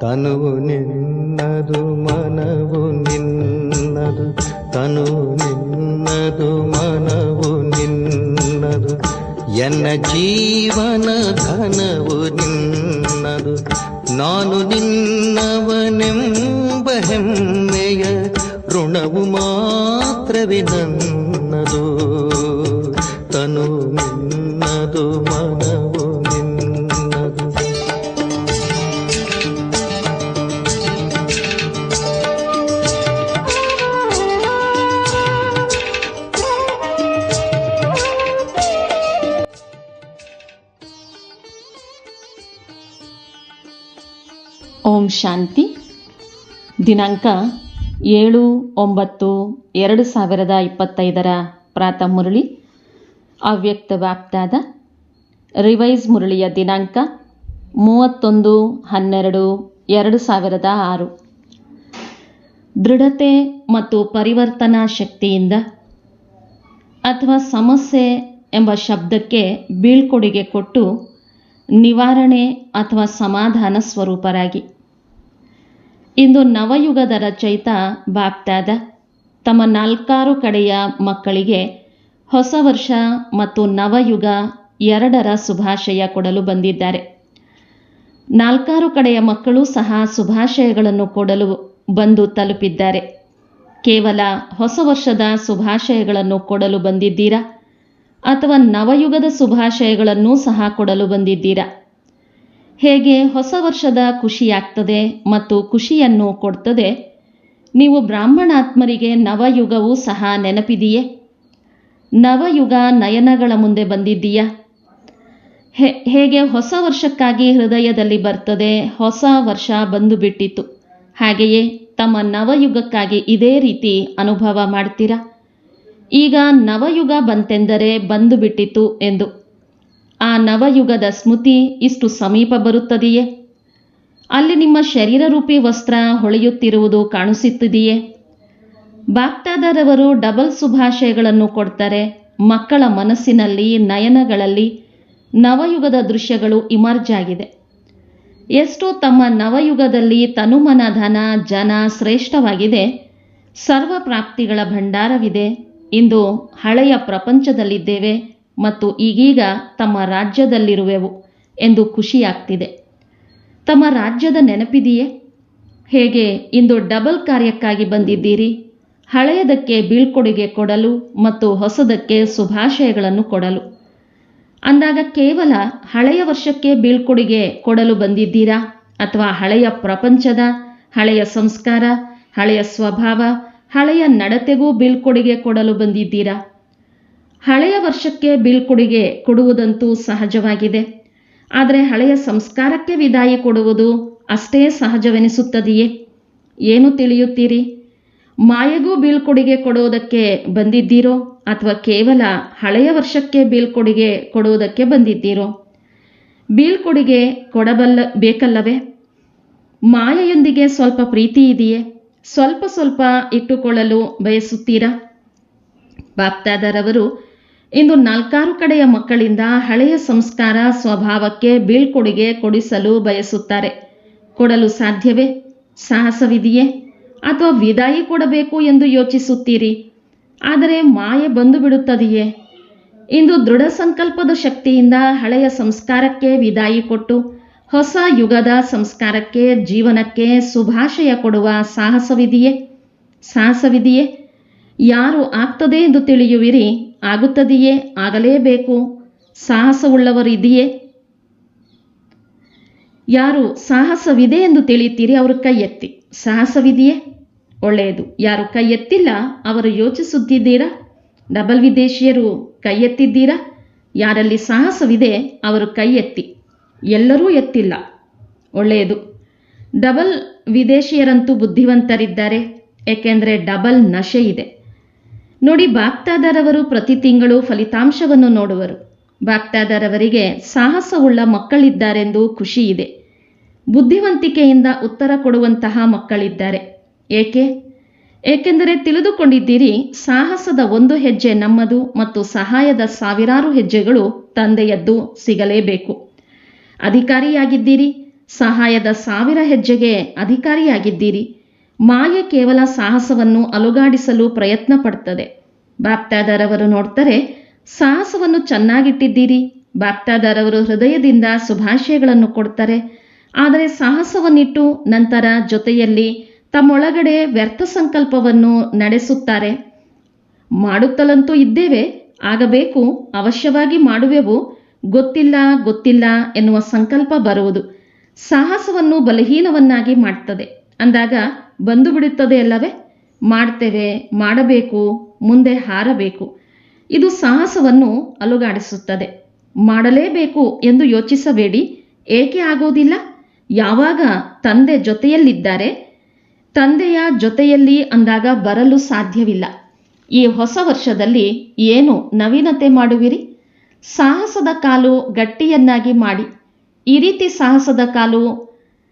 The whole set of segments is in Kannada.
ತನುವು ನಿನ್ನದು ಮನವು ನಿನ್ನದು, ತನುವು ನಿನ್ನದು ಮನವು ನಿನ್ನದು, ಎನ್ನ ಜೀವನ ಘನವು ನಿನ್ನದು. ನಾನು ನಿನ್ನವನೆಂಬ ಹೆಮ್ಮೆಯ ಋಣವು ಮಾತ್ರವೇ ನನ್ನದು. ತನು ನಿನ್ನದು ಮನವು ನಿನ್ನದು. ಓಂ ಶಾಂತಿ. ದಿನಾಂಕ 7-9-2025 ಪ್ರಾತಃ ಮುರಳಿ, ಅವ್ಯಕ್ತ ವಾಗ್ದಾದ. ರಿವೈಸ್ ಮುರಳಿಯ ದಿನಾಂಕ 31-12-2006. ದೃಢತೆ ಮತ್ತು ಪರಿವರ್ತನಾ ಶಕ್ತಿಯಿಂದ ಅಥವಾ ಸಮಸ್ಯೆ ಎಂಬ ಶಬ್ದಕ್ಕೆ ಬೀಳ್ಕೊಡುಗೆ ಕೊಟ್ಟು ನಿವಾರಣೆ ಅಥವಾ ಸಮಾಧಾನ ಸ್ವರೂಪರಾಗಿ. ಇಂದು ನವಯುಗದ ರಚಯಿತ ಬಾಪ್ದಾದ ತಮ್ಮ 4 ಕಡೆಯ ಮಕ್ಕಳಿಗೆ ಹೊಸ ವರ್ಷ ಮತ್ತು ನವಯುಗ ಎರಡರ ಶುಭಾಶಯ ಕೊಡಲು ಬಂದಿದ್ದಾರೆ. 4 ಕಡೆಯ ಮಕ್ಕಳು ಸಹ ಶುಭಾಶಯಗಳನ್ನು ಕೊಡಲು ಬಂದು ತಲುಪಿದ್ದಾರೆ. ಕೇವಲ ಹೊಸ ವರ್ಷದ ಶುಭಾಶಯಗಳನ್ನು ಕೊಡಲು ಬಂದಿದ್ದೀರಾ ಅಥವಾ ನವಯುಗದ ಶುಭಾಶಯಗಳನ್ನೂ ಸಹ ಕೊಡಲು ಬಂದಿದ್ದೀರಾ? ಹೇಗೆ ಹೊಸ ವರ್ಷದ ಖುಷಿಯಾಗ್ತದೆ ಮತ್ತು ಖುಷಿಯನ್ನು ಕೊಡ್ತದೆ, ನೀವು ಬ್ರಾಹ್ಮಣಾತ್ಮರಿಗೆ ನವಯುಗವೂ ಸಹ ನೆನಪಿದೆಯೇ? ನವಯುಗ ನಯನಗಳ ಮುಂದೆ ಬಂದಿದ್ದೀಯಾ? ಹೇಗೆ ಹೊಸ ವರ್ಷಕ್ಕಾಗಿ ಹೃದಯದಲ್ಲಿ ಬರ್ತದೆ, ಹೊಸ ವರ್ಷ ಬಂದು ಬಿಟ್ಟಿತು, ಹಾಗೆಯೇ ತಮ್ಮ ನವಯುಗಕ್ಕಾಗಿ ಇದೇ ರೀತಿ ಅನುಭವ ಮಾಡ್ತೀರಾ? ಈಗ ನವಯುಗ ಬಂತೆಂದರೆ ಬಂದು ಬಿಟ್ಟಿತು ಎಂದು. ಆ ನವಯುಗದ ಸ್ಮೃತಿ ಇಷ್ಟು ಸಮೀಪ ಬರುತ್ತದೆಯೇ? ಅಲ್ಲಿ ನಿಮ್ಮ ಶರೀರರೂಪಿ ವಸ್ತ್ರ ಹೊಳೆಯುತ್ತಿರುವುದು ಕಾಣಿಸುತ್ತಿದೆಯೇ? ಬಾಪ್ದಾದರವರು ಡಬಲ್ ಶುಭಾಶಯಗಳನ್ನು ಕೊಡ್ತಾರೆ. ಮಕ್ಕಳ ಮನಸ್ಸಿನಲ್ಲಿ, ನಯನಗಳಲ್ಲಿ ನವಯುಗದ ದೃಶ್ಯಗಳು ಇಮರ್ಜ್ ಆಗಿದೆ. ಎಷ್ಟು ತಮ್ಮ ನವಯುಗದಲ್ಲಿ ತನುಮನ ಧನ ಜನ ಶ್ರೇಷ್ಠವಾಗಿದೆ, ಸರ್ವ ಪ್ರಾಪ್ತಿಗಳ ಭಂಡಾರವಿದೆ. ಇಂದು ಹಳೆಯ ಪ್ರಪಂಚದಲ್ಲಿದ್ದೇವೆ ಮತ್ತು ಈಗೀಗ ತಮ್ಮ ರಾಜ್ಯದಲ್ಲಿರುವೆವು ಎಂದು ಖುಷಿಯಾಗ್ತಿದೆ. ತಮ್ಮ ರಾಜ್ಯದ ನೆನಪಿದೆಯೇ? ಹೇಗೆ ಇಂದು ಡಬಲ್ ಕಾರ್ಯಕ್ಕಾಗಿ ಬಂದಿದ್ದೀರಿ, ಹಳೆಯದಕ್ಕೆ ಬೀಳ್ಕೊಡುಗೆ ಕೊಡಲು ಮತ್ತು ಹೊಸದಕ್ಕೆ ಶುಭಾಶಯಗಳನ್ನು ಕೊಡಲು. ಅಂದಾಗ ಕೇವಲ ಹಳೆಯ ವರ್ಷಕ್ಕೆ ಬೀಳ್ಕೊಡುಗೆ ಕೊಡಲು ಬಂದಿದ್ದೀರಾ ಅಥವಾ ಹಳೆಯ ಪ್ರಪಂಚದ, ಹಳೆಯ ಸಂಸ್ಕಾರ, ಹಳೆಯ ಸ್ವಭಾವ, ಹಳೆಯ ನಡತೆಗೂ ಬೀಳ್ಕೊಡುಗೆ ಕೊಡಲು ಬಂದಿದ್ದೀರಾ? ಹಳೆಯ ವರ್ಷಕ್ಕೆ ಬೀಳ್ಕೊಡುಗೆ ಕೊಡುವುದಂತೂ ಸಹಜವಾಗಿದೆ. ಆದರೆ ಹಳೆಯ ಸಂಸ್ಕಾರಕ್ಕೆ ವಿದಾಯಿ ಕೊಡುವುದು ಅಷ್ಟೇ ಸಹಜವೆನಿಸುತ್ತದೆಯೇ? ಏನು ತಿಳಿಯುತ್ತೀರಿ? ಮಾಯೆಗೂ ಬೀಳ್ಕೊಡುಗೆ ಕೊಡುವುದಕ್ಕೆ ಬಂದಿದ್ದೀರೋ ಅಥವಾ ಕೇವಲ ಹಳೆಯ ವರ್ಷಕ್ಕೆ ಬೀಳ್ಕೊಡುಗೆ ಕೊಡುವುದಕ್ಕೆ ಬಂದಿದ್ದೀರೋ? ಬೀಳ್ಕೊಡುಗೆ ಬೇಕಲ್ಲವೇ? ಮಾಯೆಯೊಂದಿಗೆ ಸ್ವಲ್ಪ ಪ್ರೀತಿ ಇದೆಯೇ? ಸ್ವಲ್ಪ ಸ್ವಲ್ಪ ಇಟ್ಟುಕೊಳ್ಳಲು ಬಯಸುತ್ತೀರಾ? ಬಾಪ್ದಾದರವರು ಇಂದು 4 ಕಡೆಯ ಮಕ್ಕಳಿಂದ ಹಳೆಯ ಸಂಸ್ಕಾರ ಸ್ವಭಾವಕ್ಕೆ ಬೀಳ್ಕೊಡುಗೆ ಕೊಡಿಸಲು ಬಯಸುತ್ತಾರೆ. ಕೊಡಲು ಸಾಧ್ಯವೇ? ಸಾಹಸವಿದೆಯೇ? ಅಥವಾ ವಿದಾಯಿ ಕೊಡಬೇಕು ಎಂದು ಯೋಚಿಸುತ್ತೀರಿ, ಆದರೆ ಮಾಯೆ ಬಂದು ಬಿಡುತ್ತದೆಯೇ? ಇಂದು ದೃಢ ಸಂಕಲ್ಪದ ಶಕ್ತಿಯಿಂದ ಹಳೆಯ ಸಂಸ್ಕಾರಕ್ಕೆ ವಿದಾಯಿ ಕೊಟ್ಟು ಹೊಸ ಯುಗದ ಸಂಸ್ಕಾರಕ್ಕೆ, ಜೀವನಕ್ಕೆ ಶುಭಾಶಯ ಕೊಡುವ ಸಾಹಸವಿದೆಯೇ? ಯಾರು ಆಗ್ತದೆ ಎಂದು ತಿಳಿಯುವಿರಿ, ಆಗುತ್ತದೆಯೇ, ಆಗಲೇಬೇಕು, ಸಾಹಸವುಳ್ಳವರಿದೆಯೇ? ಯಾರು ಸಾಹಸವಿದೆ ಎಂದು ತಿಳಿಯುತ್ತೀರಿ ಅವರು ಕೈ ಎತ್ತಿ. ಸಾಹಸವಿದೆಯೇ? ಒಳ್ಳೆಯದು. ಯಾರು ಕೈ ಎತ್ತಿಲ್ಲ ಅವರು ಯೋಚಿಸುತ್ತಿದ್ದೀರಾ? ಡಬಲ್ ವಿದೇಶಿಯರು ಕೈ ಎತ್ತಿದ್ದೀರಾ? ಯಾರಲ್ಲಿ ಸಾಹಸವಿದೆ ಅವರು ಕೈ ಎತ್ತಿ. ಎಲ್ಲರೂ ಎತ್ತಿಲ್ಲ. ಒಳ್ಳೆಯದು. ಡಬಲ್ ವಿದೇಶಿಯರಂತೂ ಬುದ್ಧಿವಂತರಿದ್ದಾರೆ, ಏಕೆಂದರೆ ಡಬಲ್ ನಶೆ ಇದೆ. ನೋಡಿ, ಬಾಪ್ದಾದರವರು ಪ್ರತಿ ತಿಂಗಳು ಫಲಿತಾಂಶವನ್ನು ನೋಡುವರು. ಬಾಪ್ದಾದರವರಿಗೆ ಸಾಹಸವುಳ್ಳ ಮಕ್ಕಳಿದ್ದಾರೆಂದು ಖುಷಿ ಇದೆ. ಬುದ್ಧಿವಂತಿಕೆಯಿಂದ ಉತ್ತರ ಕೊಡುವಂತಹ ಮಕ್ಕಳಿದ್ದಾರೆ. ಏಕೆಂದರೆ ತಿಳಿದುಕೊಂಡಿದ್ದೀರಿ, ಸಾಹಸದ ಒಂದು ಹೆಜ್ಜೆ ನಮ್ಮದು ಮತ್ತು ಸಹಾಯದ 1000 ಹೆಜ್ಜೆಗಳು ತಂದೆಯದ್ದು ಸಿಗಲೇಬೇಕು. ಅಧಿಕಾರಿಯಾಗಿದ್ದೀರಿ, ಸಹಾಯದ 1000 ಹೆಜ್ಜೆಗೆ ಅಧಿಕಾರಿಯಾಗಿದ್ದೀರಿ. ಮಾಯೆ ಕೇವಲ ಸಾಹಸವನ್ನು ಅಲುಗಾಡಿಸಲು ಪ್ರಯತ್ನ ಪಡ್ತದೆ. ಬಾಪ್ತಾದರವರು ನೋಡ್ತಾರೆ, ಸಾಹಸವನ್ನು ಚೆನ್ನಾಗಿಟ್ಟಿದ್ದೀರಿ. ಬಾಪ್ತಾದರವರು ಹೃದಯದಿಂದ ಶುಭಾಶಯಗಳನ್ನು ಕೊಡ್ತಾರೆ. ಆದರೆ ಸಾಹಸವನ್ನಿಟ್ಟು ನಂತರ ಜೊತೆಯಲ್ಲಿ ತಮ್ಮೊಳಗಡೆ ವ್ಯರ್ಥ ಸಂಕಲ್ಪವನ್ನು ನಡೆಸುತ್ತಾರೆ. ಮಾಡುತ್ತಲಂತೂ ಇದ್ದೇವೆ, ಆಗಬೇಕು, ಅವಶ್ಯವಾಗಿ ಮಾಡುವೆವು, ಗೊತ್ತಿಲ್ಲ ಗೊತ್ತಿಲ್ಲ ಎನ್ನುವ ಸಂಕಲ್ಪ ಬರುವುದು ಸಾಹಸವನ್ನು ಬಲಹೀನವನ್ನಾಗಿ ಮಾಡ್ತದೆ. ಅಂದಾಗ ಬಂದು ಬಿಡುತ್ತದೆ ಅಲ್ಲವೇ? ಮಾಡ್ತೇವೆ, ಮಾಡಬೇಕು, ಮುಂದೆ ಹಾರಬೇಕು. ಇದು ಸಾಹಸವನ್ನು ಅಲುಗಾಡಿಸುತ್ತದೆ. ಮಾಡಲೇಬೇಕು ಎಂದು ಯೋಚಿಸಬೇಡಿ. ಏಕೆ ಆಗೋದಿಲ್ಲ? ಯಾವಾಗ ತಂದೆ ಜೊತೆಯಲ್ಲಿದ್ದಾರೆ, ತಂದೆಯ ಜೊತೆಯಲ್ಲಿ ಅಂದಾಗ ಬರಲು ಸಾಧ್ಯವಿಲ್ಲ. ಈ ಹೊಸ ವರ್ಷದಲ್ಲಿ ಏನು ನವೀನತೆ ಮಾಡುವಿರಿ? ಸಾಹಸದ ಕಾಲು ಗಟ್ಟಿಯನ್ನಾಗಿ ಮಾಡಿ. ಈ ರೀತಿ ಸಾಹಸದ ಕಾಲು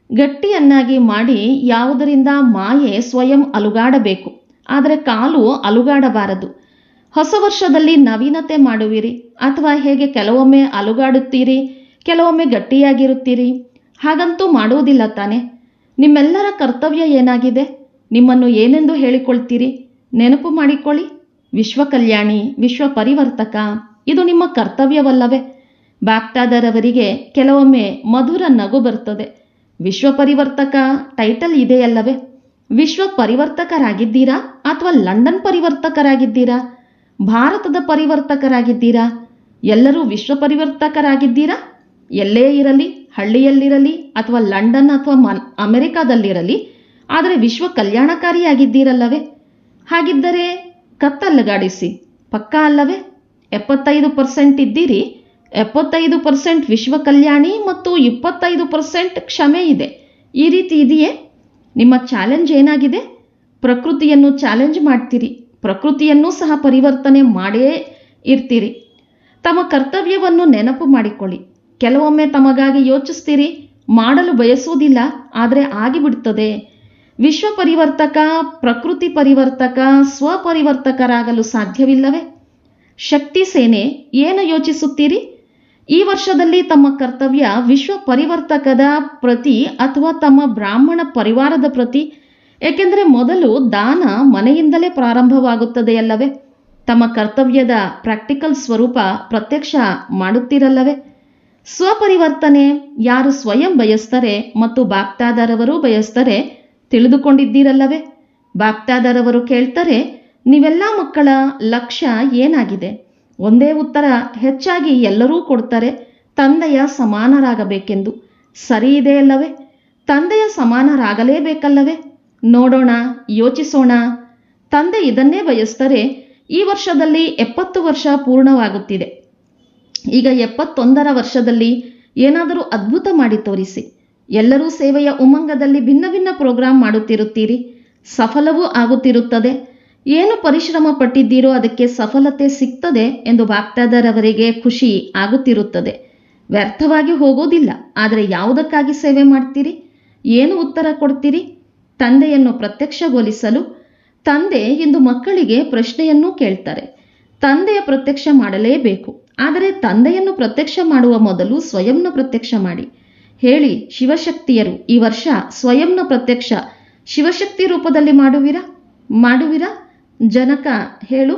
ಗಟ್ಟಿಯನ್ನಾಗಿ ಮಾಡಿ ಯಾವುದರಿಂದ ಮಾಯೆ ಸ್ವಯಂ ಅಲುಗಾಡಬೇಕು, ಆದರೆ ಕಾಲು ಅಲುಗಾಡಬಾರದು. ಹೊಸ ವರ್ಷದಲ್ಲಿ ನವೀನತೆ ಮಾಡುವಿರಿ ಅಥವಾ ಹೇಗೆ ಕೆಲವೊಮ್ಮೆ ಅಲುಗಾಡುತ್ತೀರಿ, ಕೆಲವೊಮ್ಮೆ ಗಟ್ಟಿಯಾಗಿರುತ್ತೀರಿ? ಹಾಗಂತೂ ಮಾಡುವುದಿಲ್ಲ ತಾನೆ. ನಿಮ್ಮೆಲ್ಲರ ಕರ್ತವ್ಯ ಏನಾಗಿದೆ? ನಿಮ್ಮನ್ನು ಏನೆಂದು ಹೇಳಿಕೊಳ್ತೀರಿ? ನೆನಪು ಮಾಡಿಕೊಳ್ಳಿ. ವಿಶ್ವ ಕಲ್ಯಾಣಿ, ವಿಶ್ವ ಪರಿವರ್ತಕ, ಇದು ನಿಮ್ಮ ಕರ್ತವ್ಯವಲ್ಲವೇ? ಬಾಪ್ತಾದರವರಿಗೆ ಕೆಲವೊಮ್ಮೆ ಮಧುರ ನಗು ಬರ್ತದೆ. ವಿಶ್ವ ಪರಿವರ್ತಕ ಟೈಟಲ್ ಇದೆಯಲ್ಲವೇ? ವಿಶ್ವ ಪರಿವರ್ತಕರಾಗಿದ್ದೀರಾ ಅಥವಾ ಲಂಡನ್ ಪರಿವರ್ತಕರಾಗಿದ್ದೀರಾ? ಭಾರತದ ಪರಿವರ್ತಕರಾಗಿದ್ದೀರಾ? ಎಲ್ಲರೂ ವಿಶ್ವ ಪರಿವರ್ತಕರಾಗಿದ್ದೀರಾ? ಎಲ್ಲೇ ಇರಲಿ, ಹಳ್ಳಿಯಲ್ಲಿರಲಿ ಅಥವಾ ಲಂಡನ್ ಅಥವಾ ಅಮೆರಿಕಾದಲ್ಲಿರಲಿ, ಆದರೆ ವಿಶ್ವ ಕಲ್ಯಾಣಕಾರಿಯಾಗಿದ್ದೀರಲ್ಲವೇ? ಹಾಗಿದ್ದರೆ ಕತ್ತಲ್ಲಗಾಡಿಸಿ, ಪಕ್ಕಾ ಅಲ್ಲವೇ? 75% ಇದ್ದೀರಿ, 75% ವಿಶ್ವ ಕಲ್ಯಾಣಿ ಮತ್ತು 25% ಕ್ಷಮೆ ಇದೆ. ಈ ರೀತಿ ಇದೆಯೇ? ನಿಮ್ಮ ಚಾಲೆಂಜ್ ಏನಾಗಿದೆ? ಪ್ರಕೃತಿಯನ್ನು ಚಾಲೆಂಜ್ ಮಾಡ್ತೀರಿ, ಪ್ರಕೃತಿಯನ್ನೂ ಸಹ ಪರಿವರ್ತನೆ ಮಾಡೇ ಇರ್ತೀರಿ. ತಮ್ಮ ಕರ್ತವ್ಯವನ್ನು ನೆನಪು ಮಾಡಿಕೊಳ್ಳಿ. ಕೆಲವೊಮ್ಮೆ ತಮಗಾಗಿ ಯೋಚಿಸ್ತೀರಿ, ಮಾಡಲು ಬಯಸುವುದಿಲ್ಲ, ಆದರೆ ಆಗಿಬಿಡ್ತದೆ. ವಿಶ್ವ ಪರಿವರ್ತಕ, ಪ್ರಕೃತಿ ಪರಿವರ್ತಕ, ಸ್ವಪರಿವರ್ತಕರಾಗಲು ಸಾಧ್ಯವಿಲ್ಲವೇ? ಶಕ್ತಿ ಸೇನೆ ಏನು ಯೋಚಿಸುತ್ತೀರಿ? ಈ ವರ್ಷದಲ್ಲಿ ತಮ್ಮ ಕರ್ತವ್ಯ ವಿಶ್ವ ಪರಿವರ್ತಕದ ಪ್ರತಿ ಅಥವಾ ತಮ್ಮ ಬ್ರಾಹ್ಮಣ ಪರಿವಾರದ ಪ್ರತಿ. ಏಕೆಂದರೆ ಮೊದಲು ದಾನ ಮನೆಯಿಂದಲೇ ಪ್ರಾರಂಭವಾಗುತ್ತದೆಯಲ್ಲವೇ? ತಮ್ಮ ಕರ್ತವ್ಯದ ಪ್ರಾಕ್ಟಿಕಲ್ ಸ್ವರೂಪ ಪ್ರತ್ಯಕ್ಷ ಮಾಡುತ್ತೀರಲ್ಲವೇ? ಸ್ವಪರಿವರ್ತನೆ ಯಾರು ಸ್ವಯಂ ಬಯಸ್ತಾರೆ ಮತ್ತು ಬಾಪ್ತಾದರವರು ಬಯಸ್ತಾರೆ ತಿಳಿದುಕೊಂಡಿದ್ದೀರಲ್ಲವೇ? ಬಾಪ್ತಾದರವರು ಕೇಳ್ತಾರೆ, ನೀವೆಲ್ಲ ಮಕ್ಕಳ ಲಕ್ಷ್ಯ ಏನಾಗಿದೆ? ಒಂದೇ ಉತ್ತರ ಹೆಚ್ಚಾಗಿ ಎಲ್ಲರೂ ಕೊಡ್ತಾರೆ, ತಂದೆಯ ಸಮಾನರಾಗಬೇಕೆಂದು. ಸರಿ ಇದೆಯಲ್ಲವೇ? ತಂದೆಯ ಸಮಾನರಾಗಲೇಬೇಕಲ್ಲವೇ? ನೋಡೋಣ, ಯೋಚಿಸೋಣ. ತಂದೆ ಇದನ್ನೇ ಬಯಸ್ತಾರೆ. ಈ ವರ್ಷದಲ್ಲಿ 70 ವರ್ಷ ಪೂರ್ಣವಾಗುತ್ತಿದೆ. ಈಗ 71ರ ವರ್ಷದಲ್ಲಿ ಏನಾದರೂ ಅದ್ಭುತ ಮಾಡಿ ತೋರಿಸಿ. ಎಲ್ಲರೂ ಸೇವೆಯ ಉಮಂಗದಲ್ಲಿ ಭಿನ್ನ ಭಿನ್ನ ಪ್ರೋಗ್ರಾಂ ಮಾಡುತ್ತಿರುತ್ತೀರಿ, ಸಫಲವೂ ಆಗುತ್ತಿರುತ್ತದೆ. ಏನು ಪರಿಶ್ರಮ ಪಟ್ಟಿದ್ದೀರೋ ಅದಕ್ಕೆ ಸಫಲತೆ ಸಿಗ್ತದೆ ಎಂದು ಬಾಪ್ತಾದರವರಿಗೆ ಖುಷಿ ಆಗುತ್ತಿರುತ್ತದೆ. ವ್ಯರ್ಥವಾಗಿ ಹೋಗೋದಿಲ್ಲ. ಆದರೆ ಯಾವುದಕ್ಕಾಗಿ ಸೇವೆ ಮಾಡ್ತೀರಿ? ಏನು ಉತ್ತರ ಕೊಡ್ತೀರಿ? ತಂದೆಯನ್ನು ಪ್ರತ್ಯಕ್ಷಗೊಳಿಸಲು. ತಂದೆ ಇಂದು ಮಕ್ಕಳಿಗೆ ಪ್ರಶ್ನೆಯನ್ನೂ ಕೇಳ್ತಾರೆ. ತಂದೆಯ ಪ್ರತ್ಯಕ್ಷ ಮಾಡಲೇಬೇಕು, ಆದರೆ ತಂದೆಯನ್ನು ಪ್ರತ್ಯಕ್ಷ ಮಾಡುವ ಮೊದಲು ಸ್ವಯಂನ ಪ್ರತ್ಯಕ್ಷ ಮಾಡಿ. ಹೇಳಿ, ಶಿವಶಕ್ತಿಯರು ಈ ವರ್ಷ ಸ್ವಯಂನ ಪ್ರತ್ಯಕ್ಷ ಶಿವಶಕ್ತಿ ರೂಪದಲ್ಲಿ ಮಾಡುವಿರಾ? ಜನಕ ಹೇಳು,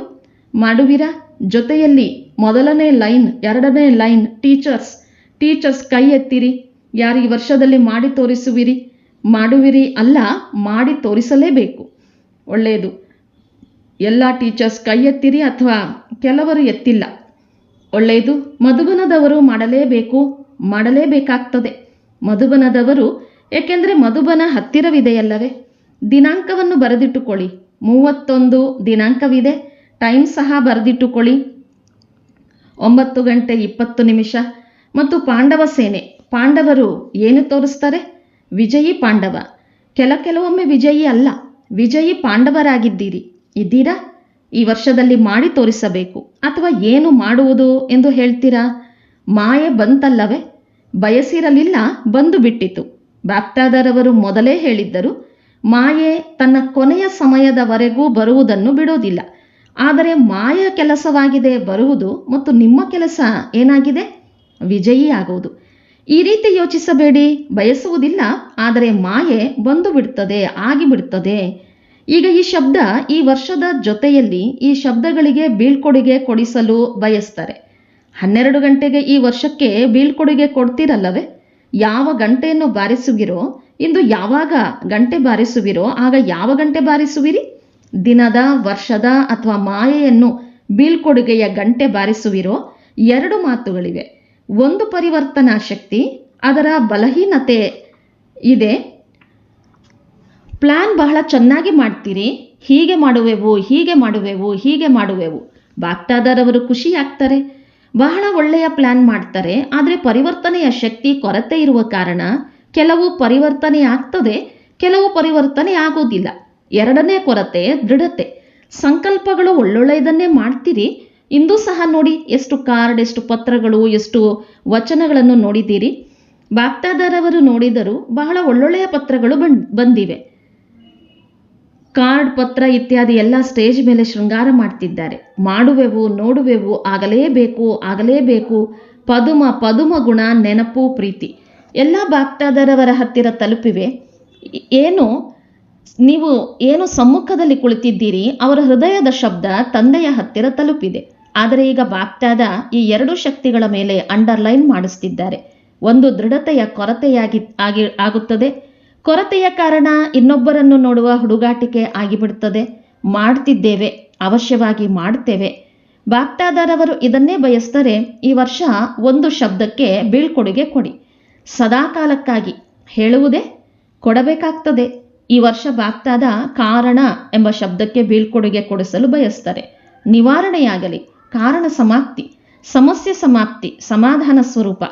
ಮಾಡುವಿರಾ? ಜೊತೆಯಲ್ಲಿ ಮೊದಲನೇ ಲೈನ್, ಎರಡನೇ ಲೈನ್ ಟೀಚರ್ಸ್ ಕೈ ಎತ್ತಿರಿ. ಯಾರು ಈ ವರ್ಷದಲ್ಲಿ ಮಾಡಿ ತೋರಿಸುವಿರಿ? ಮಾಡುವಿರಿ ಅಲ್ಲ, ಮಾಡಿ ತೋರಿಸಲೇಬೇಕು. ಒಳ್ಳೆಯದು. ಎಲ್ಲ ಟೀಚರ್ಸ್ ಕೈ ಎತ್ತಿರಿ, ಅಥವಾ ಕೆಲವರು ಎತ್ತಿಲ್ಲ. ಒಳ್ಳೆಯದು. ಮಧುಬನದವರು ಮಾಡಲೇಬೇಕಾಗ್ತದೆ. ಮಧುಬನದವರು, ಏಕೆಂದರೆ ಮಧುಬನ ಹತ್ತಿರವಿದೆಯಲ್ಲವೇ? ದಿನಾಂಕವನ್ನು ಬರೆದಿಟ್ಟುಕೊಳ್ಳಿ. 31 ದಿನಾಂಕವಿದೆ. ಟೈಮ್ ಸಹ ಬರೆದಿಟ್ಟುಕೊಳ್ಳಿ. 9:20 ಮತ್ತು ಪಾಂಡವ ಸೇನೆ, ಪಾಂಡವರು ಏನು ತೋರಿಸ್ತಾರೆ? ವಿಜಯಿ ಪಾಂಡವ. ಕೆಲವೊಮ್ಮೆ ವಿಜಯಿ ಅಲ್ಲ, ವಿಜಯಿ ಪಾಂಡವರಾಗಿದ್ದೀರಿ. ಇದ್ದೀರಾ? ಈ ವರ್ಷದಲ್ಲಿ ಮಾಡಿ ತೋರಿಸಬೇಕು. ಅಥವಾ ಏನು ಮಾಡುವುದು ಎಂದು ಹೇಳ್ತೀರಾ? ಮಾಯೆ ಬಂತಲ್ಲವೇ? ಬಯಸಿರಲಿಲ್ಲ, ಬಂದು ಬಿಟ್ಟಿತು. ಬಾಪ್ತಾದರವರು ಮೊದಲೇ ಹೇಳಿದ್ದರು, ಮಾಯೆ ತನ್ನ ಕೊನೆಯ ಸಮಯದವರೆಗೂ ಬರುವುದನ್ನು ಬಿಡೋದಿಲ್ಲ. ಆದರೆ ಮಾಯೆಯ ಕೆಲಸವಾಗಿದೆ ಬರುವುದು, ಮತ್ತು ನಿಮ್ಮ ಕೆಲಸ ಏನಾಗಿದೆ? ವಿಜಯಿ ಆಗುವುದು. ಈ ರೀತಿ ಯೋಚಿಸಬೇಡಿ, ಬಯಸುವುದಿಲ್ಲ, ಆದರೆ ಮಾಯೆ ಬಂದು ಬಿಡ್ತದೆ, ಆಗಿಬಿಡ್ತದೆ. ಈಗ ಈ ಶಬ್ದ ಈ ವರ್ಷದ ಜೊತೆಯಲ್ಲಿ ಈ ಶಬ್ದಗಳಿಗೆ ಬೀಳ್ಕೊಡುಗೆ ಕೊಡಿಸಲು ಬಯಸ್ತಾರೆ. 12 ಗಂಟೆಗೆ ಈ ವರ್ಷಕ್ಕೆ ಬೀಳ್ಕೊಡುಗೆ ಕೊಡ್ತೀರಲ್ಲವೇ? ಯಾವ ಗಂಟೆಯನ್ನು ಬಾರಿಸುವಿರೋ, ಇಂದು ಯಾವಾಗ ಗಂಟೆ ಬಾರಿಸುವಿರೋ ಆಗ ಯಾವ ಗಂಟೆ ಬಾರಿಸುವಿರಿ? ದಿನದ, ವರ್ಷದ ಅಥವಾ ಮಾಯೆಯನ್ನು ಬೀಳ್ಕೊಡುಗೆಯ ಗಂಟೆ ಬಾರಿಸುವಿರೋ? 2 ಮಾತುಗಳಿವೆ. ಒಂದು ಪರಿವರ್ತನಾ ಶಕ್ತಿ, ಅದರ ಬಲಹೀನತೆ ಇದೆ. ಪ್ಲಾನ್ ಬಹಳ ಚೆನ್ನಾಗಿ ಮಾಡ್ತೀರಿ, ಹೀಗೆ ಮಾಡುವೆವು, ಹೀಗೆ ಮಾಡುವೆವು, ಹೀಗೆ ಮಾಡುವೆವು. ಬಾಗ್ದಾದರವರು ಖುಷಿಯಾಗ್ತಾರೆ, ಬಹಳ ಒಳ್ಳೆಯ ಪ್ಲಾನ್ ಮಾಡ್ತಾರೆ. ಆದರೆ ಪರಿವರ್ತನೆಯ ಶಕ್ತಿ ಕೊರತೆ ಇರುವ ಕಾರಣ ಕೆಲವು ಪರಿವರ್ತನೆ ಆಗ್ತದೆ, ಕೆಲವು ಪರಿವರ್ತನೆ ಆಗೋದಿಲ್ಲ. 2ನೇ ಕೊರತೆ ದೃಢತೆ. ಸಂಕಲ್ಪಗಳು ಒಳ್ಳೊಳ್ಳೆಯದನ್ನೇ ಮಾಡ್ತೀರಿ. ಇಂದು ಸಹ ನೋಡಿ, ಎಷ್ಟು ಕಾರ್ಡ್, ಎಷ್ಟು ಪತ್ರಗಳು, ಎಷ್ಟು ವಚನಗಳನ್ನು ನೋಡಿದ್ದೀರಿ. ಬಾಗ್ದಾದರವರು ನೋಡಿದರು, ಬಹಳ ಒಳ್ಳೊಳ್ಳೆಯ ಪತ್ರಗಳು ಬಂದಿವೆ. ಕಾರ್ಡ್, ಪತ್ರ ಇತ್ಯಾದಿ ಎಲ್ಲ ಸ್ಟೇಜ್ ಮೇಲೆ ಶೃಂಗಾರ ಮಾಡ್ತಿದ್ದಾರೆ. ಮಾಡುವೆವು, ನೋಡುವೆವು, ಆಗಲೇಬೇಕು, ಆಗಲೇಬೇಕು. ಪದುಮ ಗುಣ, ನೆನಪು, ಪ್ರೀತಿ ಎಲ್ಲ ಬಾಗ್ದಾದರವರ ಹತ್ತಿರ ತಲುಪಿವೆ. ನೀವು ಏನು ಸಮ್ಮುಖದಲ್ಲಿ ಕುಳಿತಿದ್ದೀರಿ, ಅವರ ಹೃದಯದ ಶಬ್ದ ತಂದೆಯ ಹತ್ತಿರ ತಲುಪಿದೆ. ಆದರೆ ಈಗ ಬಾಗ್ದಾದ ಈ 2 ಶಕ್ತಿಗಳ ಮೇಲೆ ಅಂಡರ್ಲೈನ್ ಮಾಡಿಸ್ತಿದ್ದಾರೆ. ಒಂದು ದೃಢತೆಯ ಆಗುತ್ತದೆ. ಕೊರತೆಯ ಕಾರಣ ಇನ್ನೊಬ್ಬರನ್ನು ನೋಡುವ ಹುಡುಗಾಟಿಕೆ ಆಗಿಬಿಡುತ್ತದೆ. ಮಾಡ್ತಿದ್ದೇವೆ, ಅವಶ್ಯವಾಗಿ ಮಾಡ್ತೇವೆ. ಬಾಗ್ದಾದರವರು ಇದನ್ನೇ ಬಯಸ್ತಾರೆ. ಈ ವರ್ಷ ಒಂದು ಶಬ್ದಕ್ಕೆ ಬೀಳ್ಕೊಡುಗೆ ಕೊಡಿ. ಸದಾಕಾಲಕ್ಕಾಗಿ ಹೇಳುವುದೇ ಕೊಡಬೇಕಾಗ್ತದೆ. ಈ ವರ್ಷ ಬಾಗ್ದಾದ ಕಾರಣ ಎಂಬ ಶಬ್ದಕ್ಕೆ ಬೀಳ್ಕೊಡುಗೆ ಕೊಡಿಸಲು ಬಯಸ್ತಾರೆ. ನಿವಾರಣೆಯಾಗಲಿ, ಕಾರಣ ಸಮಾಪ್ತಿ, ಸಮಸ್ಯೆ ಸಮಾಪ್ತಿ, ಸಮಾಧಾನ ಸ್ವರೂಪ.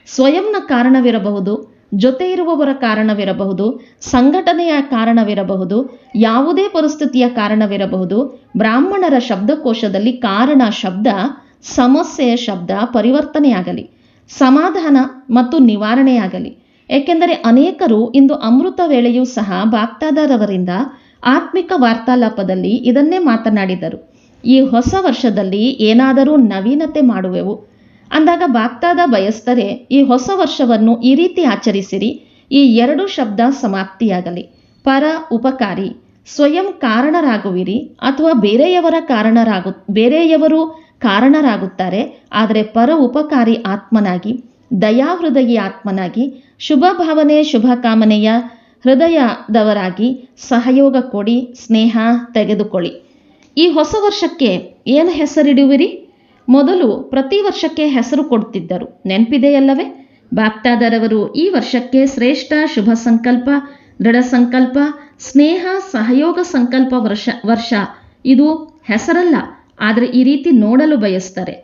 ಸ್ವಯಂನ ಕಾರಣವಿರಬಹುದು, ಜೊತೆ ಇರುವವರ ಕಾರಣವಿರಬಹುದು, ಸಂಘಟನೆಯ ಕಾರಣವಿರಬಹುದು, ಯಾವುದೇ ಪರಿಸ್ಥಿತಿಯ ಕಾರಣವಿರಬಹುದು. ಬ್ರಾಹ್ಮಣರ ಶಬ್ದಕೋಶದಲ್ಲಿ ಕಾರಣ ಶಬ್ದ, ಸಮಸ್ಯೆ ಶಬ್ದ ಪರಿವರ್ತನೆಯಾಗಲಿ, ಸಮಾಧಾನ ಮತ್ತು ನಿವಾರಣೆಯಾಗಲಿ. ಏಕೆಂದರೆ ಅನೇಕರು ಇಂದು ಅಮೃತ ವೇಳೆಯೂ ಸಹ ಬಾಗ್ದಾದರವರಿಂದ ಆತ್ಮಿಕ ವಾರ್ತಾಲಾಪದಲ್ಲಿ ಇದನ್ನೇ ಮಾತನಾಡಿದರು. ಈ ಹೊಸ ವರ್ಷದಲ್ಲಿ ಏನಾದರೂ ನವೀನತೆ ಮಾಡುವೆವು ಅಂದಾಗ ಬಾಗ್ದಾದ ಬಯಸ್ತಾರೆ, ಈ ಹೊಸ ವರ್ಷವನ್ನು ಈ ರೀತಿ ಆಚರಿಸಿರಿ. ಈ 2 ಶಬ್ದ ಸಮಾಪ್ತಿಯಾಗಲಿ. ಪರ ಉಪಕಾರಿ, ಸ್ವಯಂ ಕಾರಣರಾಗುವಿರಿ ಅಥವಾ ಬೇರೆಯವರು ಕಾರಣರಾಗುತ್ತಾರೆ. ಆದರೆ ಪರ ಉಪಕಾರಿ ಆತ್ಮನಾಗಿ, ದಯಾಹೃದಯಿ ಆತ್ಮನಾಗಿ, ಶುಭ ಭಾವನೆ ಶುಭ ಕಾಮನೆಯ ಹೃದಯದವರಾಗಿ ಸಹಯೋಗ ಕೊಡಿ, ಸ್ನೇಹ ತೆಗೆದುಕೊಳ್ಳಿ. ಈ ಹೊಸ ವರ್ಷಕ್ಕೆ ಏನು ಹೆಸರಿಡುವಿರಿ? ಮೊದಲು ಪ್ರತಿ ವರ್ಷಕ್ಕೆ ಹೆಸರು ಕೊಡ್ತಿದ್ದರು, ನೆನಪಿದೆಯಲ್ಲವೇ? ಬಾಗ್ದಾದರವರು ಈ ವರ್ಷಕ್ಕೆ ಶ್ರೇಷ್ಠ ಶುಭ ಸಂಕಲ್ಪ, ದೃಢ ಸಂಕಲ್ಪ, ಸ್ನೇಹ ಸಹಯೋಗ ಸಂಕಲ್ಪ ವರ್ಷ. ಇದು ಹೆಸರಲ್ಲ, ಆದರೆ ಈ ರೀತಿ ನೋಡಲು ಬಯಸ್ತಾರೆ.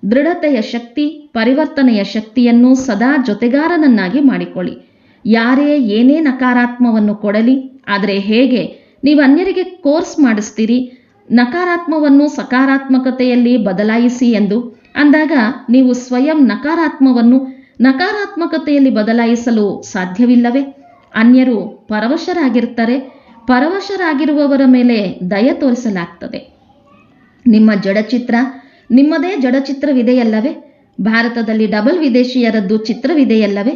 ದೃಢತೆಯ ಶಕ್ತಿ, ಪರಿವರ್ತನೆಯ ಶಕ್ತಿಯನ್ನು ಸದಾ ಜೊತೆಗಾರನನ್ನಾಗಿ ಮಾಡಿಕೊಳ್ಳಿ. ಯಾರೇ ಏನೇ ನಕಾರಾತ್ಮವನ್ನು ಕೊಡಲಿ, ಆದರೆ ಹೇಗೆ ನೀವು ಅನ್ಯರಿಗೆ ಕೋರ್ಸ್ ಮಾಡಿಸ್ತೀರಿ ನಕಾರಾತ್ಮವನ್ನು ಸಕಾರಾತ್ಮಕತೆಯಲ್ಲಿ ಬದಲಾಯಿಸಿ ಎಂದು ಅಂದಾಗ ನೀವು ಸ್ವಯಂ ನಕಾರಾತ್ಮಕತೆಯಲ್ಲಿ ಬದಲಾಯಿಸಲು ಸಾಧ್ಯವಿಲ್ಲವೇ? ಅನ್ಯರು ಪರವಶರಾಗಿರ್ತಾರೆ. ಪರವಶರಾಗಿರುವವರ ಮೇಲೆ ದಯ ತೋರಿಸಲಾಗ್ತದೆ. ನಿಮ್ಮ ಜಡಚಿತ್ರ, ನಿಮ್ಮದೇ ಜಡಚಿತ್ರವಿದೆಯಲ್ಲವೇ? ಭಾರತದಲ್ಲಿ ಡಬಲ್ ವಿದೇಶಿಯರದ್ದು ಚಿತ್ರವಿದೆಯಲ್ಲವೇ?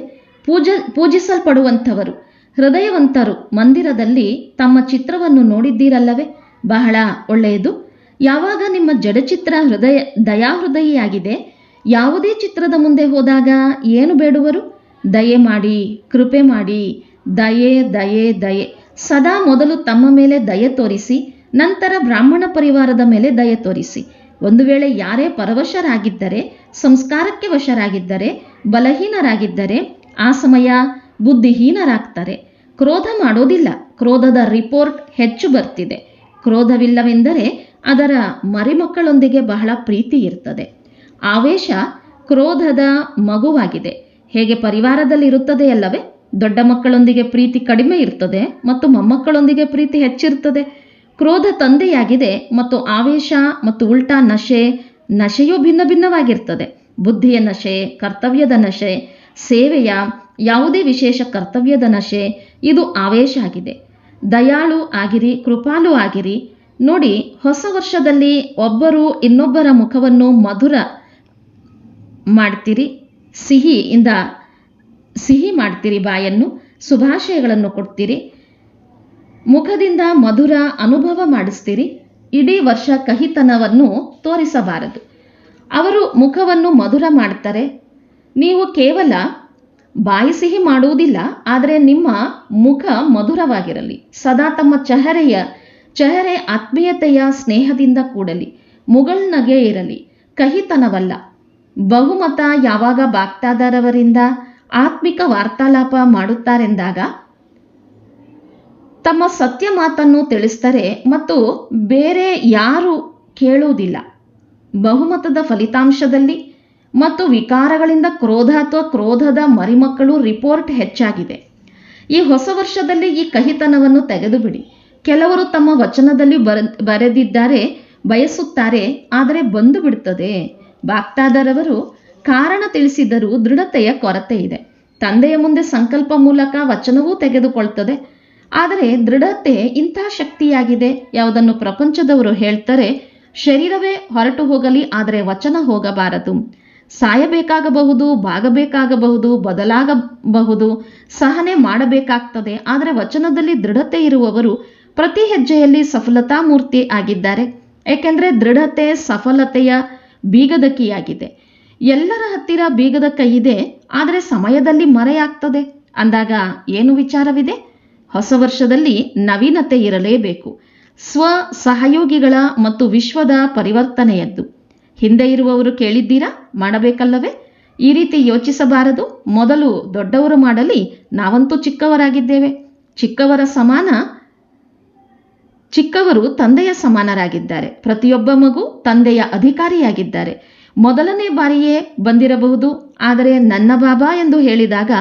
ಪೂಜಿಸಲ್ಪಡುವಂಥವರು, ಹೃದಯವಂತರು ಮಂದಿರದಲ್ಲಿ ತಮ್ಮ ಚಿತ್ರವನ್ನು ನೋಡಿದ್ದೀರಲ್ಲವೇ? ಬಹಳ ಒಳ್ಳೆಯದು. ಯಾವಾಗ ನಿಮ್ಮ ಜಡಚಿತ್ರ ದಯಾಹೃದಯಿಯಾಗಿದೆ, ಯಾವುದೇ ಚಿತ್ರದ ಮುಂದೆ ಹೋದಾಗ ಏನು ಬೇಡುವರು? ದಯೆ ಮಾಡಿ, ಕೃಪೆ ಮಾಡಿ, ದಯೆ ದಯೆ ದಯೆ. ಸದಾ ಮೊದಲು ತಮ್ಮ ಮೇಲೆ ದಯೆ ತೋರಿಸಿ, ನಂತರ ಬ್ರಾಹ್ಮಣ ಪರಿವಾರದ ಮೇಲೆ ದಯೆ ತೋರಿಸಿ. ಒಂದು ವೇಳೆ ಯಾರೇ ಪರವಶರಾಗಿದ್ದರೆ, ಸಂಸ್ಕಾರಕ್ಕೆ ವಶರಾಗಿದ್ದರೆ, ಬಲಹೀನರಾಗಿದ್ದರೆ ಆ ಸಮಯ ಬುದ್ಧಿಹೀನರಾಗ್ತಾರೆ. ಕ್ರೋಧ ಮಾಡೋದಿಲ್ಲ, ಕ್ರೋಧದ ರಿಪೋರ್ಟ್ ಹೆಚ್ಚು ಬರ್ತಿದೆ. ಕ್ರೋಧವಿಲ್ಲವೆಂದರೆ ಅದರ ಮರಿಮಕ್ಕಳೊಂದಿಗೆ ಬಹಳ ಪ್ರೀತಿ ಇರ್ತದೆ. ಆವೇಶ ಕ್ರೋಧದ ಮಗುವಾಗಿದೆ. ಹೇಗೆ ಪರಿವಾರದಲ್ಲಿ ಇರುತ್ತದೆಯಲ್ಲವೇ? ದೊಡ್ಡ ಮಕ್ಕಳೊಂದಿಗೆ ಪ್ರೀತಿ ಕಡಿಮೆ ಇರ್ತದೆ ಮತ್ತು ಮೊಮ್ಮಕ್ಕಳೊಂದಿಗೆ ಪ್ರೀತಿ ಹೆಚ್ಚಿರ್ತದೆ. ಕ್ರೋಧ ತಂದೆಯಾಗಿದೆ ಮತ್ತು ಆವೇಶ ಮತ್ತು ಉಲ್ಟಾ ನಶೆಯೂ ಭಿನ್ನ ಭಿನ್ನವಾಗಿರ್ತದೆ. ಬುದ್ಧಿಯ ನಶೆ, ಕರ್ತವ್ಯದ ನಶೆ, ಸೇವೆಯ ಯಾವುದೇ ವಿಶೇಷ ಕರ್ತವ್ಯದ ನಶೆ, ಇದು ಆವೇಶ ಆಗಿದೆ. ದಯಾಳು ಆಗಿರಿ, ಕೃಪಾಲು ಆಗಿರಿ. ನೋಡಿ, ಹೊಸ ವರ್ಷದಲ್ಲಿ ಒಬ್ಬರು ಇನ್ನೊಬ್ಬರ ಮುಖವನ್ನು ಮಧುರ ಮಾಡ್ತೀರಿ, ಸಿಹಿಯಿಂದ ಸಿಹಿ ಮಾಡ್ತೀರಿ, ಬಾಯನ್ನು ಶುಭಾಶಯಗಳನ್ನು ಕೊಡ್ತೀರಿ, ಮುಖದಿಂದ ಮಧುರ ಅನುಭವ ಮಾಡಿಸ್ತೀರಿ. ಇಡೀ ವರ್ಷ ಕಹಿತನವನ್ನು ತೋರಿಸಬಾರದು. ಅವರು ಮುಖವನ್ನು ಮಧುರ ಮಾಡ್ತಾರೆ. ನೀವು ಕೇವಲ ಬಾಯಿ ಸಿಹಿ ಮಾಡುವುದಿಲ್ಲ, ಆದರೆ ನಿಮ್ಮ ಮುಖ ಮಧುರವಾಗಿರಲಿ. ಸದಾ ತಮ್ಮ ಚೆಹರೆ ಆತ್ಮೀಯತೆಯ ಸ್ನೇಹದಿಂದ ಕೂಡಲಿ. ಮುಗುಳ್ನಗೆ ಇರಲಿ, ಕಹಿತನವಲ್ಲ. ಬಹುಮತ ಯಾವಾಗ ಬಾಗ್ದಾದರವರಿಂದ ಆತ್ಮಿಕ ವಾರ್ತಾಲಾಪ ಮಾಡುತ್ತಾರೆಂದಾಗ ತಮ್ಮ ಸತ್ಯ ಮಾತನ್ನು ತಿಳಿಸ್ತಾರೆ ಮತ್ತು ಬೇರೆ ಯಾರು ಕೇಳುವುದಿಲ್ಲ. ಬಹುಮತದ ಫಲಿತಾಂಶದಲ್ಲಿ ಮತ್ತು ವಿಕಾರಗಳಿಂದ ಕ್ರೋಧ ಅಥವಾ ಕ್ರೋಧದ ಮರಿಮಕ್ಕಳು ರಿಪೋರ್ಟ್ ಹೆಚ್ಚಾಗಿದೆ. ಈ ಹೊಸ ವರ್ಷದಲ್ಲಿ ಈ ಕಹಿತನವನ್ನು ತೆಗೆದುಬಿಡಿ. ಕೆಲವರು ತಮ್ಮ ವಚನದಲ್ಲಿ ಬರೆದಿದ್ದಾರೆ, ಬಯಸುತ್ತಾರೆ, ಆದರೆ ಬಂದು ಬಿಡುತ್ತದೆ. ಬಾಗ್ದಾದರವರು ಕಾರಣ ತಿಳಿಸಿದರೂ ದೃಢತೆಯ ಕೊರತೆ ಇದೆ. ತಂದೆಯ ಮುಂದೆ ಸಂಕಲ್ಪ ಮೂಲಕ ವಚನವೂ ತೆಗೆದುಕೊಳ್ತದೆ, ಆದರೆ ದೃಢತೆ ಇಂಥ ಶಕ್ತಿಯಾಗಿದೆ. ಯಾವುದನ್ನು ಪ್ರಪಂಚದವರು ಹೇಳ್ತಾರೆ, ಶರೀರವೇ ಹೊರಟು ಹೋಗಲಿ, ಆದರೆ ವಚನ ಹೋಗಬಾರದು. ಸಾಯಬೇಕಾಗಬಹುದು, ಬಾಗಬೇಕಾಗಬಹುದು, ಬದಲಾಗಬಹುದು, ಸಹನೆ ಮಾಡಬೇಕಾಗ್ತದೆ. ಆದರೆ ವಚನದಲ್ಲಿ ದೃಢತೆ ಇರುವವರು ಪ್ರತಿ ಹೆಜ್ಜೆಯಲ್ಲಿ ಸಫಲತಾ ಮೂರ್ತಿ ಆಗಿದ್ದಾರೆ. ಏಕೆಂದರೆ ದೃಢತೆ ಸಫಲತೆಯ ಬೀಗದ ಕೀಯಾಗಿದೆ. ಎಲ್ಲರ ಹತ್ತಿರ ಬೀಗದ ಕೈ ಇದೆ, ಆದರೆ ಸಮಯದಲ್ಲಿ ಮರೆಯಾಗ್ತದೆ. ಅಂದಾಗ ಏನು ವಿಚಾರವಿದೆ? ಹೊಸ ವರ್ಷದಲ್ಲಿ ನವೀನತೆ ಇರಲೇಬೇಕು. ಸ್ವ ಸಹಯೋಗಿಗಳ ಮತ್ತು ವಿಶ್ವದ ಪರಿವರ್ತನೆಯದ್ದು. ಹಿಂದೆ ಇರುವವರು ಕೇಳಿದ್ದೀರಾ, ಮಾಡಬೇಕಲ್ಲವೇ? ಈ ರೀತಿ ಯೋಚಿಸಬಾರದು. ಮೊದಲು ದೊಡ್ಡವರು ಮಾಡಲಿ, ನಾವಂತೂ ಚಿಕ್ಕವರಾಗಿದ್ದೇವೆ. ಚಿಕ್ಕವರು ತಂದೆಯ ಸಮಾನರಾಗಿದ್ದಾರೆ. ಪ್ರತಿಯೊಬ್ಬ ಮಗು ತಂದೆಯ ಅಧಿಕಾರಿಯಾಗಿದ್ದಾರೆ. ಮೊದಲನೇ ಬಾರಿಯೇ ಬಂದಿರಬಹುದು, ಆದರೆ ನನ್ನ ಬಾಬಾ ಎಂದು ಹೇಳಿದಾಗ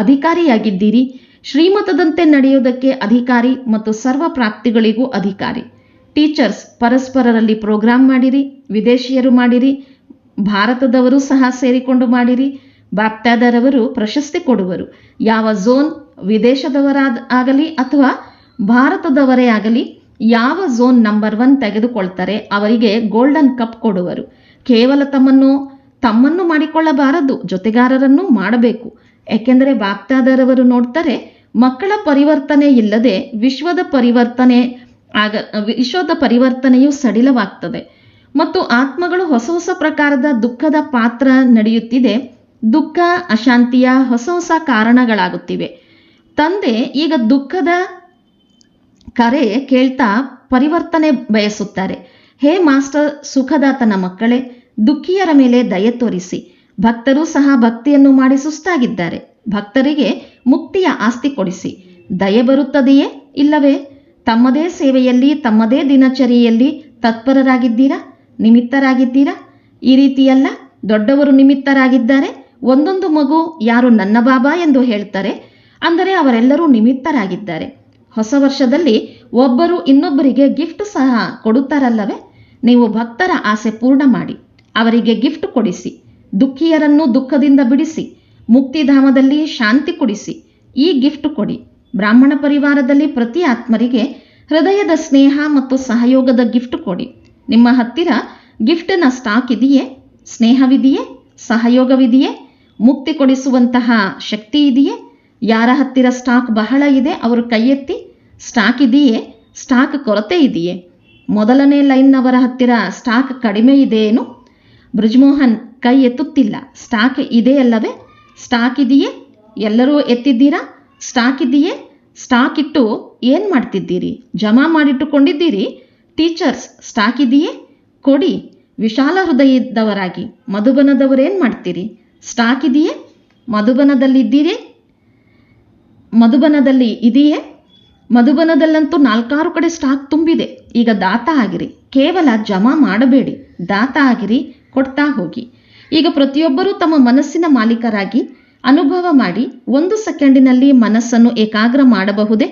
ಅಧಿಕಾರಿಯಾಗಿದ್ದೀರಿ. ಶ್ರೀಮತದಂತೆ ನಡೆಯುವುದಕ್ಕೆ ಅಧಿಕಾರಿ ಮತ್ತು ಸರ್ವ ಪ್ರಾಪ್ತಿಗಳಿಗೂ ಅಧಿಕಾರಿ. ಟೀಚರ್ಸ್ ಪರಸ್ಪರರಲ್ಲಿ ಪ್ರೋಗ್ರಾಂ ಮಾಡಿರಿ, ವಿದೇಶಿಯರು ಮಾಡಿರಿ, ಭಾರತದವರು ಸಹ ಸೇರಿಕೊಂಡು ಮಾಡಿರಿ. ಬಾಪ್ದಾದರವರು ಪ್ರಶಸ್ತಿ ಕೊಡುವರು. ಯಾವ ಝೋನ್ ವಿದೇಶದವರಾಗಲಿ ಅಥವಾ ಭಾರತದವರೇ ಆಗಲಿ, ಯಾವ ಝೋನ್ ನಂಬರ್ 1 ತೆಗೆದುಕೊಳ್ತಾರೆ ಅವರಿಗೆ ಗೋಲ್ಡನ್ ಕಪ್ ಕೊಡುವರು. ಕೇವಲ ತಮ್ಮನ್ನು ಮಾಡಿಕೊಳ್ಳಬಾರದು, ಜೊತೆಗಾರರನ್ನು ಮಾಡಬೇಕು. ಏಕೆಂದರೆ ಬಾಪ್ದಾದರವರು ನೋಡ್ತಾರೆ, ಮಕ್ಕಳ ಪರಿವರ್ತನೆ ಇಲ್ಲದೆ ವಿಶ್ವದ ಪರಿವರ್ತನೆಯು ಸಡಿಲವಾಗ್ತದೆ ಮತ್ತು ಆತ್ಮಗಳು ಹೊಸ ಪ್ರಕಾರದ ದುಃಖದ ಪಾತ್ರ ನಡೆಯುತ್ತಿದೆ. ದುಃಖ ಅಶಾಂತಿಯ ಹೊಸ ಕಾರಣಗಳಾಗುತ್ತಿವೆ. ತಂದೆ ಈಗ ದುಃಖದ ಕರೆ ಕೇಳ್ತಾ ಪರಿವರ್ತನೆ ಬಯಸುತ್ತಾರೆ. ಹೇ ಮಾಸ್ಟರ್ ಸುಖದಾತನ ಮಕ್ಕಳೇ, ದುಃಖಿಯರ ಮೇಲೆ ದಯೆ ತೋರಿಸಿ. ಭಕ್ತರು ಸಹ ಭಕ್ತಿಯನ್ನು ಮಾಡಿ ಸುಸ್ತಾಗಿದ್ದಾರೆ. ಭಕ್ತರಿಗೆ ಮುಕ್ತಿಯ ಆಸ್ತಿ ಕೊಡಿಸಿ. ದಯೆ ಬರುತ್ತದೆಯೇ, ಇಲ್ಲವೇ? ತಮ್ಮದೇ ಸೇವೆಯಲ್ಲಿ, ತಮ್ಮದೇ ದಿನಚರಿಯಲ್ಲಿ ತತ್ಪರರಾಗಿದ್ದೀರಾ, ನಿಮಿತ್ತರಾಗಿದ್ದೀರಾ? ಈ ರೀತಿಯಲ್ಲ, ದೊಡ್ಡವರು ನಿಮಿತ್ತರಾಗಿದ್ದಾರೆ. ಒಂದೊಂದು ಮಗು ಯಾರು ನನ್ನ ಬಾಬಾ ಎಂದು ಹೇಳ್ತಾರೆ, ಅಂದರೆ ಅವರೆಲ್ಲರೂ ನಿಮಿತ್ತರಾಗಿದ್ದಾರೆ. ಹೊಸ ವರ್ಷದಲ್ಲಿ ಒಬ್ಬರು ಇನ್ನೊಬ್ಬರಿಗೆ ಗಿಫ್ಟ್ ಸಹ ಕೊಡುತ್ತಾರಲ್ಲವೇ? ನೀವು ಭಕ್ತರ ಆಸೆ ಪೂರ್ಣ ಮಾಡಿ, ಅವರಿಗೆ ಗಿಫ್ಟ್ ಕೊಡಿಸಿ. ದುಃಖಿಯರನ್ನು ದುಃಖದಿಂದ ಬಿಡಿಸಿ. ಮುಕ್ತಿಧಾಮದಲ್ಲಿ ಶಾಂತಿ ಕೊಡಿಸಿ. ಈ ಗಿಫ್ಟ್ ಕೊಡಿ. ಬ್ರಾಹ್ಮಣ ಪರಿವಾರದಲ್ಲಿ ಪ್ರತಿ ಆತ್ಮರಿಗೆ ಹೃದಯದ ಸ್ನೇಹ ಮತ್ತು ಸಹಯೋಗದ ಗಿಫ್ಟ್ ಕೊಡಿ. ನಿಮ್ಮ ಹತ್ತಿರ ಗಿಫ್ಟಿನ ಸ್ಟಾಕ್ ಇದೆಯೇ? ಸ್ನೇಹವಿದೆಯೇ? ಸಹಯೋಗವಿದೆಯೇ? ಮುಕ್ತಿ ಕೊಡಿಸುವಂತಹ ಶಕ್ತಿ ಇದೆಯೇ? ಯಾರ ಹತ್ತಿರ ಸ್ಟಾಕ್ ಬಹಳ ಇದೆ ಅವರು ಕೈ ಎತ್ತಿ. ಸ್ಟಾಕ್ ಇದೆಯೇ? ಸ್ಟಾಕ್ ಕೊರತೆ ಇದೆಯೇ? ಮೊದಲನೇ ಲೈನ್ನವರ ಹತ್ತಿರ ಸ್ಟಾಕ್ ಕಡಿಮೆ ಇದೆಯೇನು? ಬ್ರಿಜ್ಮೋಹನ್ ಕೈ ಎತ್ತುತ್ತಿಲ್ಲ. ಸ್ಟಾಕ್ ಇದೆಯಲ್ಲವೇ? ಸ್ಟಾಕ್ ಇದೆಯೇ? ಎಲ್ಲರೂ ಎತ್ತಿದ್ದೀರಾ? ಸ್ಟಾಕ್ ಇದೆಯೇ? ಸ್ಟಾಕ್ ಇಟ್ಟು ಏನು ಮಾಡ್ತಿದ್ದೀರಿ? ಜಮಾ ಮಾಡಿಟ್ಟುಕೊಂಡಿದ್ದೀರಿ? ಟೀಚರ್ಸ್ ಸ್ಟಾಕ್ ಇದೆಯೇ? ಕೊಡಿ. ವಿಶಾಲ ಹೃದಯದವರಾಗಿ. ಮಧುಬನದವರೇನು ಮಾಡ್ತೀರಿ? ಸ್ಟಾಕ್ ಇದೆಯೇ? ಮಧುಬನದಲ್ಲಿ ಇದೆಯೇ? ಮಧುಬನದಲ್ಲಂತೂ 4 ಕಡೆ ಸ್ಟಾಕ್ ತುಂಬಿದೆ. ಈಗ ದಾತ ಆಗಿರಿ. ಕೇವಲ ಜಮಾ ಮಾಡಬೇಡಿ, ದಾತ ಆಗಿರಿ, ಕೊಡ್ತಾ ಹೋಗಿ. ಈಗ ಪ್ರತಿಯೊಬ್ಬರೂ ತಮ್ಮ ಮನಸ್ಸಿನ ಮಾಲೀಕರಾಗಿ ಅನುಭವ ಮಾಡಿ 1 ಸೆಕೆಂಡಿನಲ್ಲಿ ಮನಸ್ಸನ್ನು ಏಕಾಗ್ರ ಮಾಡಬಹುದೇ?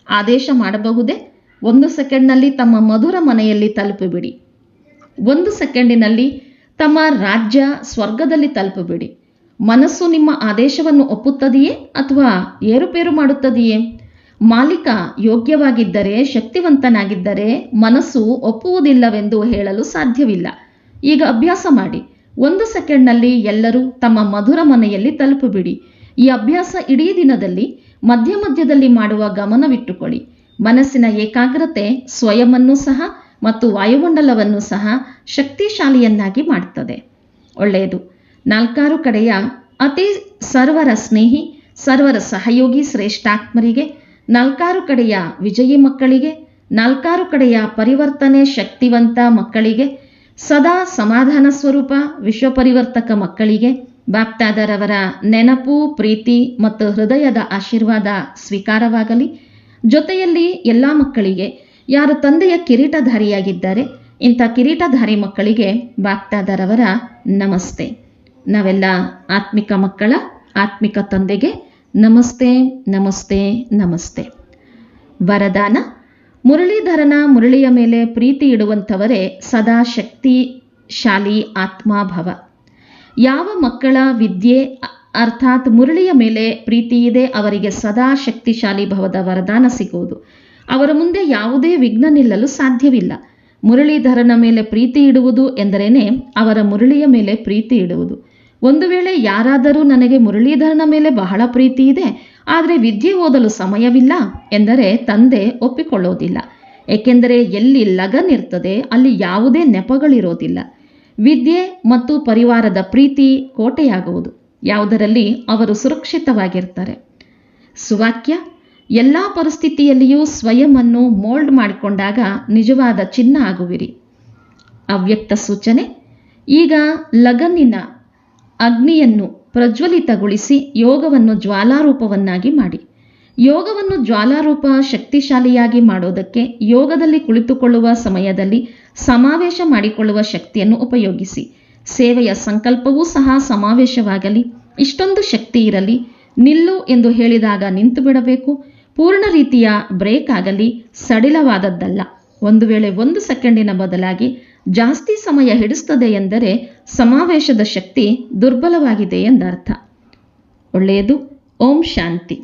ಆದೇಶ ಮಾಡಬಹುದೇ? 1 ಸೆಕೆಂಡ್ನಲ್ಲಿ ತಮ್ಮ ಮಧುರ ಮನೆಯಲ್ಲಿ ತಲುಪಿಬಿಡಿ. 1 ಸೆಕೆಂಡಿನಲ್ಲಿ ತಮ್ಮ ರಾಜ್ಯ ಸ್ವರ್ಗದಲ್ಲಿ ತಲುಪಿಬಿಡಿ. ಮನಸ್ಸು ನಿಮ್ಮ ಆದೇಶವನ್ನು ಒಪ್ಪುತ್ತದೆಯೇ ಅಥವಾ ಏರುಪೇರು ಮಾಡುತ್ತದೆಯೇ? ಮಾಲೀಕ ಯೋಗ್ಯವಾಗಿದ್ದರೆ, ಶಕ್ತಿವಂತನಾಗಿದ್ದರೆ ಮನಸ್ಸು ಒಪ್ಪುವುದಿಲ್ಲವೆಂದು ಹೇಳಲು ಸಾಧ್ಯವಿಲ್ಲ. ಈಗ ಅಭ್ಯಾಸ ಮಾಡಿ. 1 ಸೆಕೆಂಡ್ನಲ್ಲಿ ಎಲ್ಲರೂ ತಮ್ಮ ಮಧುರ ಮನೆಯಲ್ಲಿ ತಲುಪಿಬಿಡಿ. ಈ ಅಭ್ಯಾಸ ಇಡೀ ದಿನದಲ್ಲಿ ಮಧ್ಯ ಮಧ್ಯದಲ್ಲಿ ಮಾಡುವ ಗಮನವಿಟ್ಟುಕೊಳ್ಳಿ. ಮನಸ್ಸಿನ ಏಕಾಗ್ರತೆ ಸ್ವಯಂವನ್ನು ಸಹ ಮತ್ತು ವಾಯುಮಂಡಲವನ್ನು ಸಹ ಶಕ್ತಿಶಾಲಿಯನ್ನಾಗಿ ಮಾಡುತ್ತದೆ. ಒಳ್ಳೆಯದು. ನಾಲ್ಕಾರು ಕಡೆಯ ಅತಿ ಸರ್ವರ ಸ್ನೇಹಿ, ಸರ್ವರ ಸಹಯೋಗಿ ಶ್ರೇಷ್ಠಾತ್ಮರಿಗೆ, ನಾಲ್ಕಾರು ಕಡೆಯ ವಿಜಯಿ ಮಕ್ಕಳಿಗೆ, ನಾಲ್ಕಾರು ಕಡೆಯ ಪರಿವರ್ತನೆ ಶಕ್ತಿವಂತ ಮಕ್ಕಳಿಗೆ, ಸದಾ ಸಮಾಧಾನ ಸ್ವರೂಪ ವಿಶ್ವಪರಿವರ್ತಕ ಮಕ್ಕಳಿಗೆ ಬಾಪ್ತಾದರವರ ನೆನಪು, ಪ್ರೀತಿ ಮತ್ತು ಹೃದಯದ ಆಶೀರ್ವಾದ ಸ್ವೀಕಾರವಾಗಲಿ. ಜೊತೆಯಲ್ಲಿ ಎಲ್ಲ ಮಕ್ಕಳಿಗೆ ಯಾರು ತಂದೆಯ ಕಿರೀಟಧಾರಿಯಾಗಿದ್ದಾರೆ, ಇಂಥ ಕಿರೀಟಧಾರಿ ಮಕ್ಕಳಿಗೆ ಬಾಪ್ತಾದರವರ ನಮಸ್ತೆ. ನಾವೆಲ್ಲ ಆತ್ಮಿಕ ಮಕ್ಕಳ ಆತ್ಮಿಕ ತಂದೆಗೆ ನಮಸ್ತೆ ನಮಸ್ತೆ ನಮಸ್ತೆ. ವರದಾನ: ಮುರಳೀಧರನ ಮುರಳಿಯ ಮೇಲೆ ಪ್ರೀತಿ ಇಡುವಂಥವರೇ ಸದಾ ಶಕ್ತಿಶಾಲಿ ಆತ್ಮಾಭವ. ಯಾವ ಮಕ್ಕಳ ವಿದ್ಯೆ ಅರ್ಥಾತ್ ಮುರಳಿಯ ಮೇಲೆ ಪ್ರೀತಿ ಇದೆ ಅವರಿಗೆ ಸದಾ ಶಕ್ತಿಶಾಲಿ ಭವದ ವರದಾನ ಸಿಗುವುದು. ಅವರ ಮುಂದೆ ಯಾವುದೇ ವಿಘ್ನ ನಿಲ್ಲಲು ಸಾಧ್ಯವಿಲ್ಲ. ಮುರಳೀಧರನ ಮೇಲೆ ಪ್ರೀತಿ ಇಡುವುದು ಎಂದರೇನೆ ಅವರ ಮುರಳಿಯ ಮೇಲೆ ಪ್ರೀತಿ ಇಡುವುದು. ಒಂದು ವೇಳೆ ಯಾರಾದರೂ ನನಗೆ ಮುರಳೀಧರನ ಮೇಲೆ ಬಹಳ ಪ್ರೀತಿ ಇದೆ, ಆದರೆ ವಿದ್ಯೆ ಓದಲು ಸಮಯವಿಲ್ಲ ಎಂದರೆ ತಂದೆ ಒಪ್ಪಿಕೊಳ್ಳೋದಿಲ್ಲ. ಏಕೆಂದರೆ ಎಲ್ಲಿ ಲಗನ್ ಇರ್ತದೆ ಅಲ್ಲಿ ಯಾವುದೇ ನೆಪಗಳಿರೋದಿಲ್ಲ. ವಿದ್ಯೆ ಮತ್ತು ಪರಿವಾರದ ಪ್ರೀತಿ ಕೋಟೆಯಾಗುವುದು, ಯಾವುದರಲ್ಲಿ ಅವರು ಸುರಕ್ಷಿತವಾಗಿರ್ತಾರೆ. ಸುವಾಕ್ಯ: ಎಲ್ಲ ಪರಿಸ್ಥಿತಿಯಲ್ಲಿಯೂ ಸ್ವಯಂವನ್ನು ಮೋಲ್ಡ್ ಮಾಡಿಕೊಂಡಾಗ ನಿಜವಾದ ಚಿನ್ನ ಆಗುವಿರಿ. ಅವ್ಯಕ್ತ ಸೂಚನೆ: ಈಗ ಲಗನ್ನಿನ ಅಗ್ನಿಯನ್ನು ಪ್ರಜ್ವಲಿತಗೊಳಿಸಿ ಯೋಗವನ್ನು ಜ್ವಾಲಾರೂಪವನ್ನಾಗಿ ಮಾಡಿ. ಯೋಗವನ್ನು ಜ್ವಾಲಾರೂಪ ಶಕ್ತಿಶಾಲಿಯಾಗಿ ಮಾಡೋದಕ್ಕೆ ಯೋಗದಲ್ಲಿ ಕುಳಿತುಕೊಳ್ಳುವ ಸಮಯದಲ್ಲಿ ಸಮಾವೇಶ ಮಾಡಿಕೊಳ್ಳುವ ಶಕ್ತಿಯನ್ನು ಉಪಯೋಗಿಸಿ. ಸೇವೆಯ ಸಂಕಲ್ಪವೂ ಸಹ ಸಮಾವೇಶವಾಗಲಿ. ಇಷ್ಟೊಂದು ಶಕ್ತಿ ಇರಲಿ. ನಿಲ್ಲು ಎಂದು ಹೇಳಿದಾಗ ನಿಂತು ಬಿಡಬೇಕು. ಪೂರ್ಣ ರೀತಿಯ ಬ್ರೇಕ್ ಆಗಲಿ, ಸಡಿಲವಾದದ್ದಲ್ಲ. ಒಂದು ವೇಳೆ 1 ಸೆಕೆಂಡಿನ ಬದಲಾಗಿ ಜಾಸ್ತಿ ಸಮಯ ಹಿಡಿಸ್ತದೆ ಎಂದರೆ ಸಮಾವೇಶದ ಶಕ್ತಿ ದುರ್ಬಲವಾಗಿದೆ ಎಂದರ್ಥ. ಒಳ್ಳೆಯದು. ಓಂ ಶಾಂತಿ.